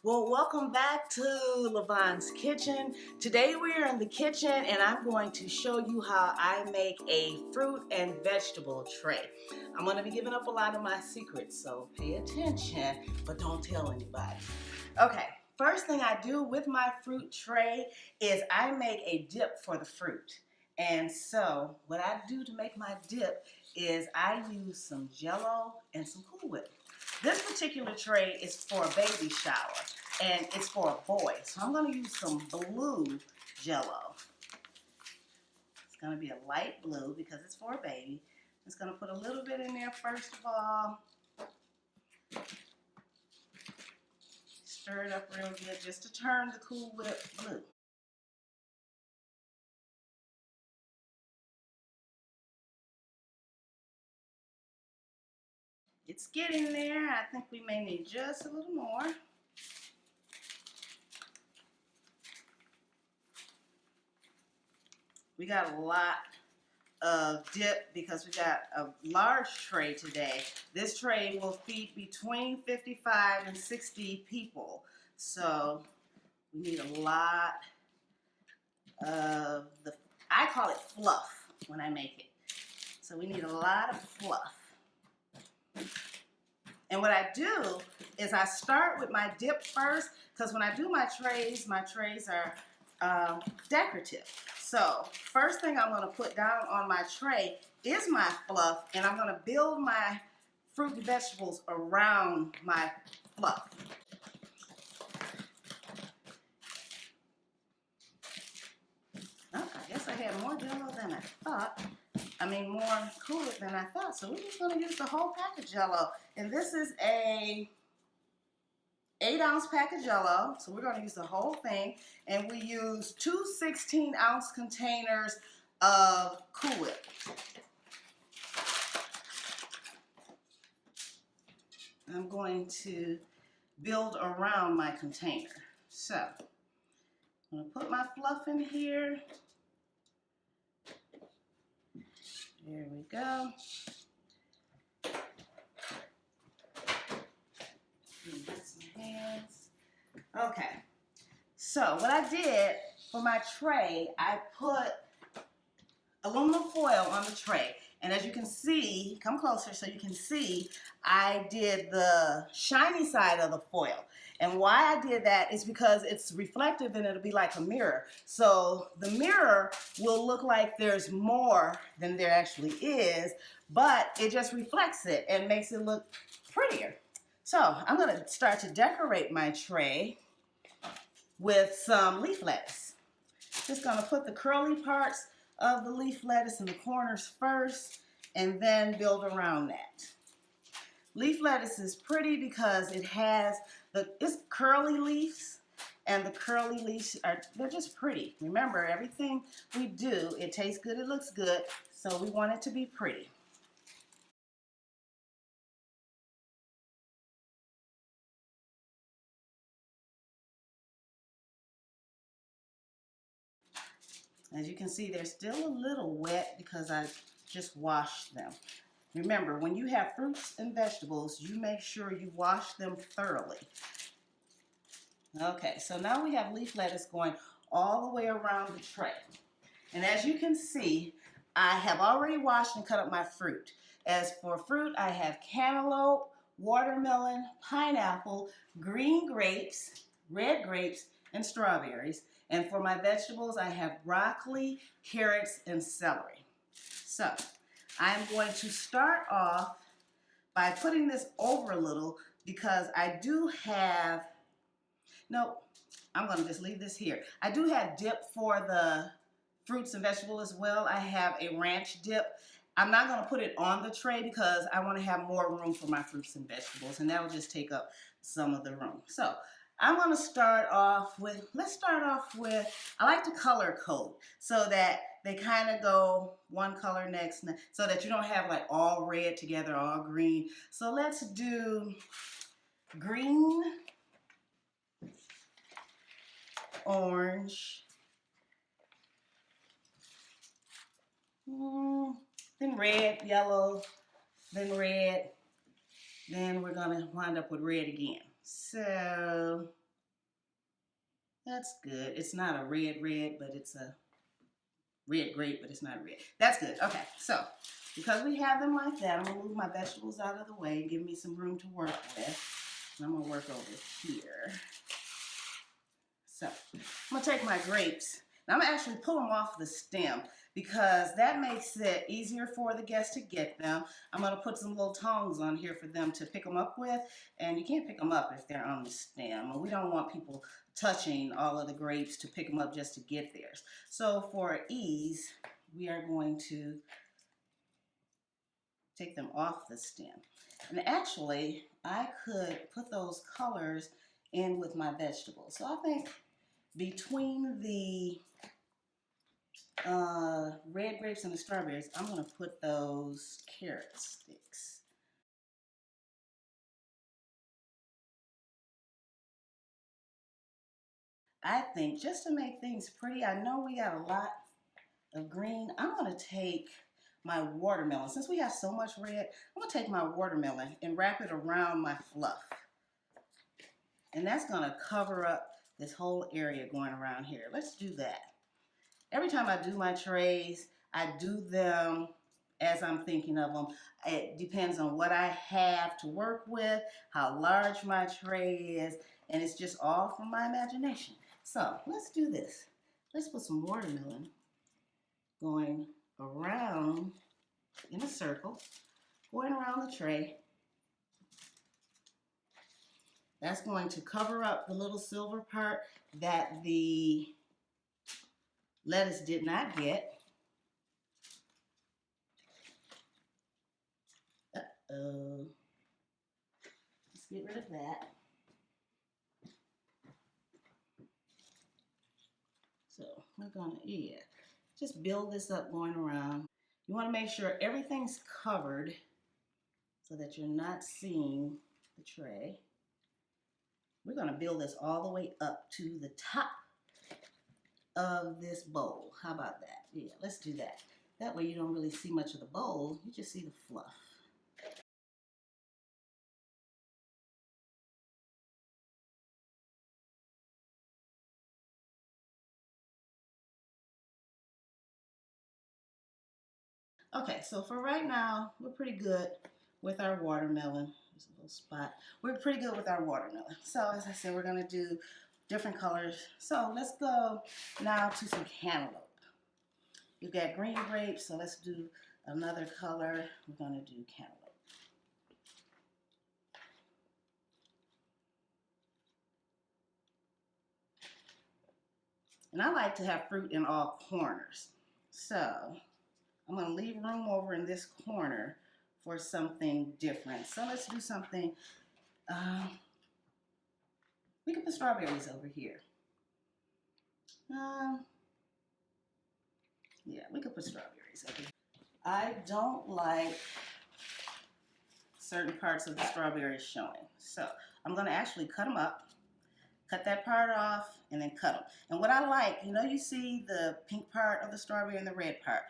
Well, welcome back to Lavonne's Kitchen. Today we're in the kitchen and I'm going to show you how I make a fruit and vegetable tray. I'm going to be giving up a lot of my secrets, so pay attention, but don't tell anybody. Okay, first thing I do with my fruit tray is I make a dip for the fruit. And so what I do to make my dip is I use some Jell-O and some Cool Whip. This particular tray is for a baby shower, and it's for a boy. So I'm going to use some blue Jell-O. It's going to be a light blue because it's for a baby. I'm just going to put a little bit in there first of all. Stir it up real good just to turn the Cool Whip blue. It's getting there. I think we may need just a little more. We got a lot of dip because we got a large tray today. This tray will feed between 55 and 60 people. So we need a lot of I call it fluff when I make it. So we need a lot of fluff. And what I do is I start with my dip first because when I do my trays are decorative. So first thing I'm going to put down on my tray is my fluff, and I'm going to build my fruit and vegetables around my fluff. Oh, I guess I had more Jell-O than I thought. More Cool Whip than I thought. So we're just going to use the whole pack of Jell-O. And this is a 8-ounce pack of Jell-O, so we're going to use the whole thing, and we use two 16-ounce containers of Cool Whip. I'm going to build around my container. So I'm going to put my fluff in here. There we go. My hands. Okay, so what I did for my tray, I put aluminum foil on the tray, and as you can see, come closer so you can see, I did the shiny side of the foil. And why I did that is because it's reflective and it'll be like a mirror. So the mirror will look like there's more than there actually is, but it just reflects it and makes it look prettier. So I'm going to start to decorate my tray with some leaf lettuce. Just going to put the curly parts of the leaf lettuce in the corners first and then build around that. Leaf lettuce is pretty because it's curly leaves, and the curly leaves they're just pretty. Remember, everything we do, it tastes good, it looks good, so we want it to be pretty. As you can see, they're still a little wet because I just washed them. Remember, when you have fruits and vegetables, you make sure you wash them thoroughly. Okay, so now we have leaf lettuce going all the way around the tray. And as you can see, I have already washed and cut up my fruit. As for fruit, I have cantaloupe, watermelon, pineapple, green grapes, red grapes, and strawberries. And for my vegetables, I have broccoli, carrots, and celery. So I'm going to start off by putting this over a little because I do have, no, I'm going to just leave this here. I do have dip for the fruits and vegetables as well. I have a ranch dip. I'm not going to put it on the tray because I want to have more room for my fruits and vegetables, and that will just take up some of the room. So I'm going to start off with, I like to color code so that they kind of go one color next, so that you don't have like all red together, all green. So let's do green, orange, then red, yellow, then red, then we're going to wind up with red again. So That's good. It's not a red, but it's a red grape, but it's not red. That's good. Okay, so because we have them like that, I'm going to move my vegetables out of the way and give me some room to work with. And I'm going to work over here. So I'm going to take my grapes. Now I'm going to actually pull them off the stem because that makes it easier for the guests to get them. I'm going to put some little tongs on here for them to pick them up with. And you can't pick them up if they're on the stem. And we don't want people touching all of the grapes to pick them up just to get theirs. So for ease, we are going to take them off the stem. And actually, I could put those colors in with my vegetables. So I think between the red grapes and the strawberries, I'm going to put those carrot sticks. I think just to make things pretty, I know we got a lot of green. I'm going to take my watermelon. Since we have so much red, I'm going to take my watermelon and wrap it around my fluff. And that's going to cover up this whole area going around here. Let's do that. Every time I do my trays, I do them as I'm thinking of them. It depends on what I have to work with, how large my tray is, and it's just all from my imagination. So let's do this. Let's put some watermelon going around in a circle, going around the tray. That's going to cover up the little silver part that the lettuce did not get. Uh-oh. Let's get rid of that. So we're gonna, just build this up going around. You wanna make sure everything's covered so that you're not seeing the tray. We're gonna build this all the way up to the top of this bowl. How about that? Yeah, let's do that. That way you don't really see much of the bowl, you just see the fluff. Okay, so for right now, we're pretty good with our watermelon. There's a little spot. We're pretty good with our watermelon. So as I said, we're gonna do different colors. So let's go now to some cantaloupe. You've got green grapes, so let's do another color. We're gonna do cantaloupe. And I like to have fruit in all corners. So I'm gonna leave room over in this corner for something different. So let's do something, we can put strawberries over here. Yeah, we could put strawberries over here. I don't like certain parts of the strawberries showing. So I'm gonna actually cut them up, cut that part off, and then cut them. And what I like, you see the pink part of the strawberry and the red part.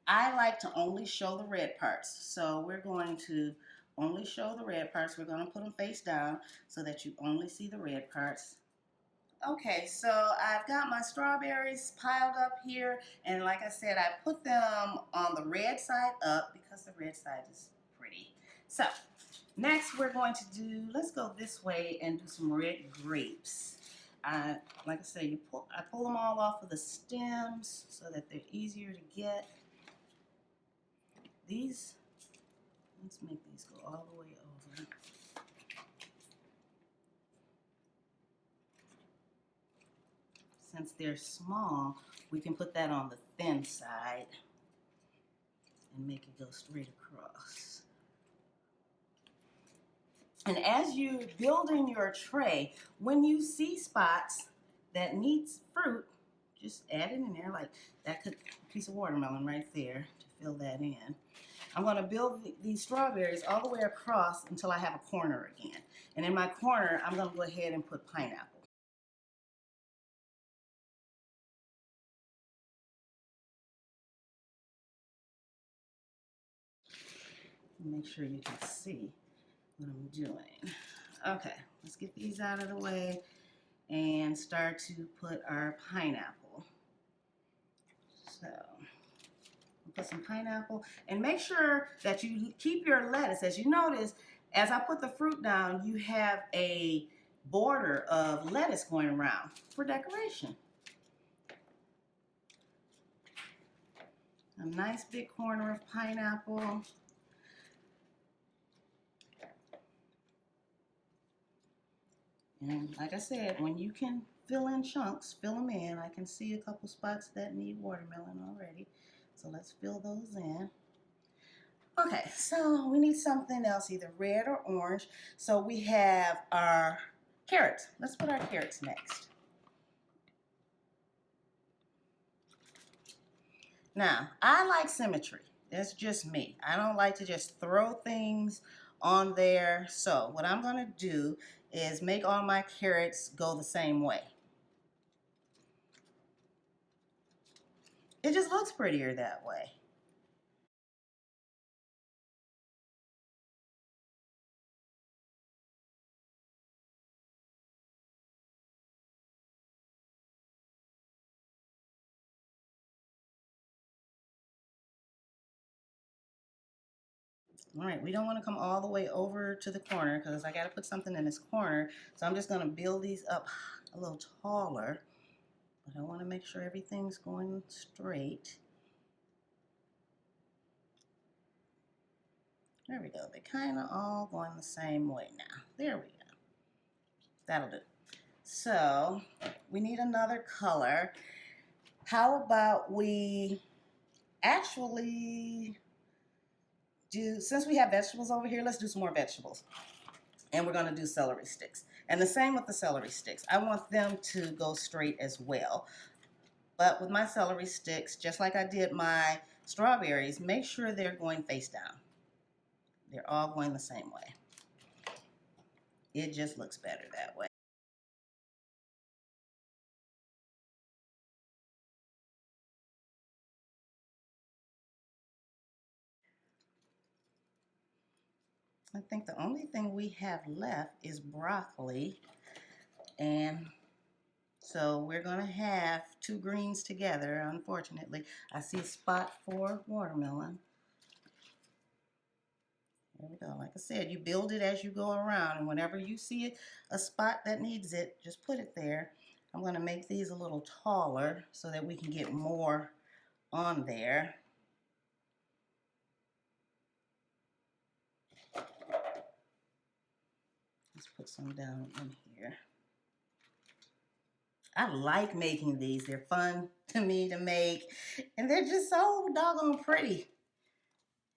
I like to only show the red parts. So we're going to only show the red parts. We're gonna put them face down so that you only see the red parts. Okay, so I've got my strawberries piled up here, and like I said, I put them on the red side up because the red side is pretty. So next we're going to do, let's go this way and do some red grapes. Like I said, I pull them all off of the stems so that they're easier to get. These, let's make these go all the way over. Since they're small, we can put that on the thin side and make it go straight across. And as you're building your tray, when you see spots that needs fruit, just add it in there, like that piece of watermelon right there to fill that in. I'm going to build these strawberries all the way across until I have a corner again. And in my corner, I'm going to go ahead and put pineapple. Make sure you can see what I'm doing. Okay, let's get these out of the way. and start to put our pineapple. So put some pineapple and make sure that you keep your lettuce. As you notice, as I put the fruit down, you have a border of lettuce going around for decoration. A nice big corner of pineapple. And like I said, when you can fill in chunks, fill them in. I can see a couple spots that need watermelon already. So let's fill those in. Okay, so we need something else, either red or orange. So we have our carrots. Let's put our carrots next. Now, I like symmetry. That's just me. I don't like to just throw things on there. So what I'm going to do is make all my carrots go the same way. It just looks prettier that way. All right, we don't want to come all the way over to the corner because I got to put something in this corner. So I'm just going to build these up a little taller. But I want to make sure everything's going straight. There we go. They're kind of all going the same way now. There we go. That'll do. So we need another color. How about we actually do, since we have vegetables over here, let's do some more vegetables. And we're going to do celery sticks. And the same with the celery sticks. I want them to go straight as well. But with my celery sticks, just like I did my strawberries, make sure they're going face down. They're all going the same way. It just looks better that way. I think the only thing we have left is broccoli. And so we're going to have two greens together, unfortunately. I see a spot for watermelon. There we go. Like I said, you build it as you go around, and whenever you see a spot that needs it, just put it there. I'm going to make these a little taller so that we can get more on there. Let's put some down in here. I like making these. They're fun to me to make, and they're just so doggone pretty.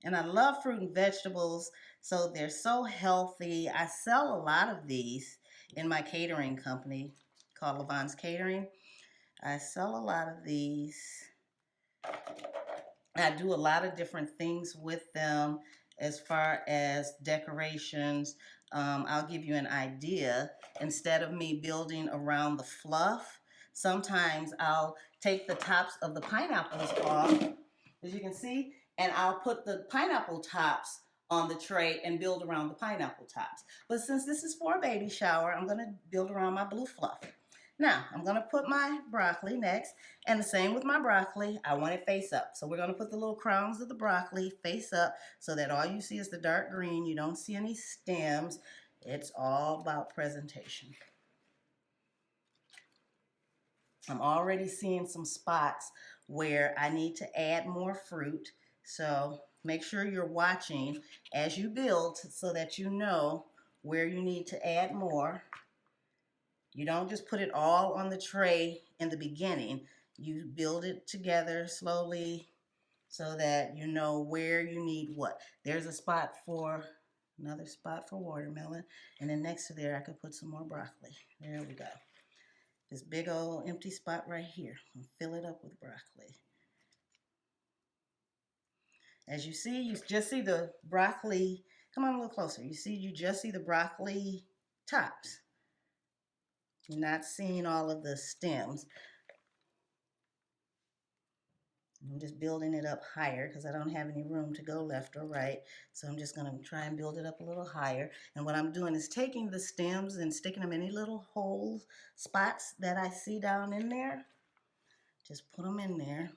And I love fruit and vegetables, so they're so healthy. I sell a lot of these in my catering company called Lavonne's Catering. I sell a lot of these. I do a lot of different things with them as far as decorations. I'll give you an idea. Instead of me building around the fluff, sometimes I'll take the tops of the pineapples off, as you can see, and I'll put the pineapple tops on the tray and build around the pineapple tops. But since this is for a baby shower, I'm going to build around my blue fluff. Now, I'm going to put my broccoli next, and the same with my broccoli. I want it face up. So we're going to put the little crowns of the broccoli face up so that all you see is the dark green. You don't see any stems. It's all about presentation. I'm already seeing some spots where I need to add more fruit. So make sure you're watching as you build so that you know where you need to add more. You don't just put it all on the tray in the beginning. You build it together slowly so that you know where you need what. There's a spot for, another spot for watermelon. And then next to there, I could put some more broccoli. There we go. This big old empty spot right here. I'll fill it up with broccoli. As you see, you just see the broccoli. Come on a little closer. You just see the broccoli tops. You're not seeing all of the stems. I'm just building it up higher because I don't have any room to go left or right. So I'm just going to try and build it up a little higher. And what I'm doing is taking the stems and sticking them in any little holes, spots that I see down in there. Just put them in there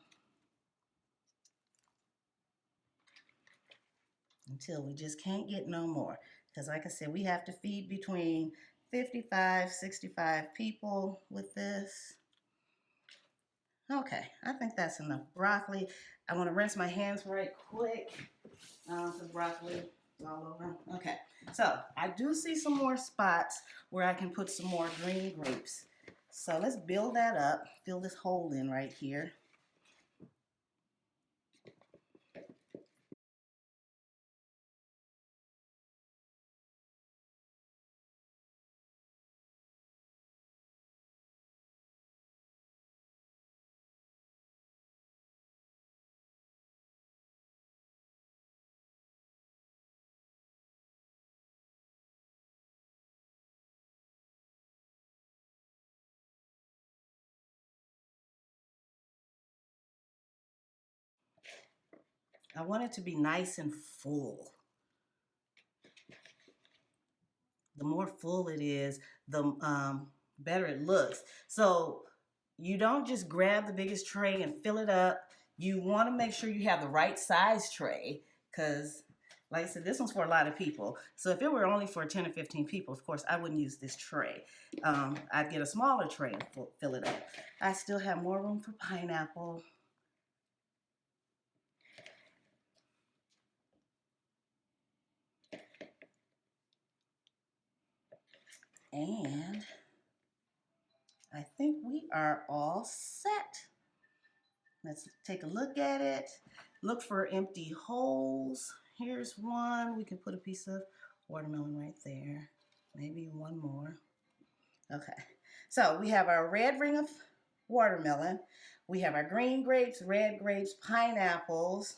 until we just can't get no more. Because like I said, we have to feed between 55, 65 people with this. Okay, I think that's enough broccoli. I want to rinse my hands right quick because broccoli is all over. Okay, so I do see some more spots where I can put some more green grapes. So let's build that up, fill this hole in right here. I want it to be nice and full. The more full it is, the better it looks. So you don't just grab the biggest tray and fill it up. You want to make sure you have the right size tray because, like I said, this one's for a lot of people. So if it were only for 10 or 15 people, of course, I wouldn't use this tray. I'd get a smaller tray and fill it up. I still have more room for pineapple. And I think we are all set. Let's take a look at it. Look for empty holes. Here's one. We can put a piece of watermelon right there. Maybe one more. Okay. So we have our red ring of watermelon. We have our green grapes, red grapes, pineapples,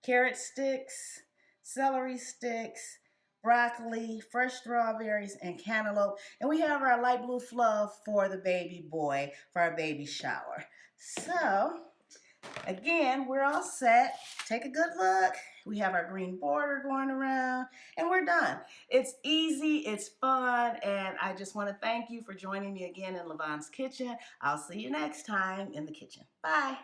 carrot sticks, celery sticks, broccoli, fresh strawberries, and cantaloupe. And we have our light blue fluff for the baby boy for our baby shower. So, again, we're all set. Take a good look. We have our green border going around, and we're done. It's easy, it's fun, and I just want to thank you for joining me again in Lavonne's kitchen. I'll see you next time in the kitchen. Bye.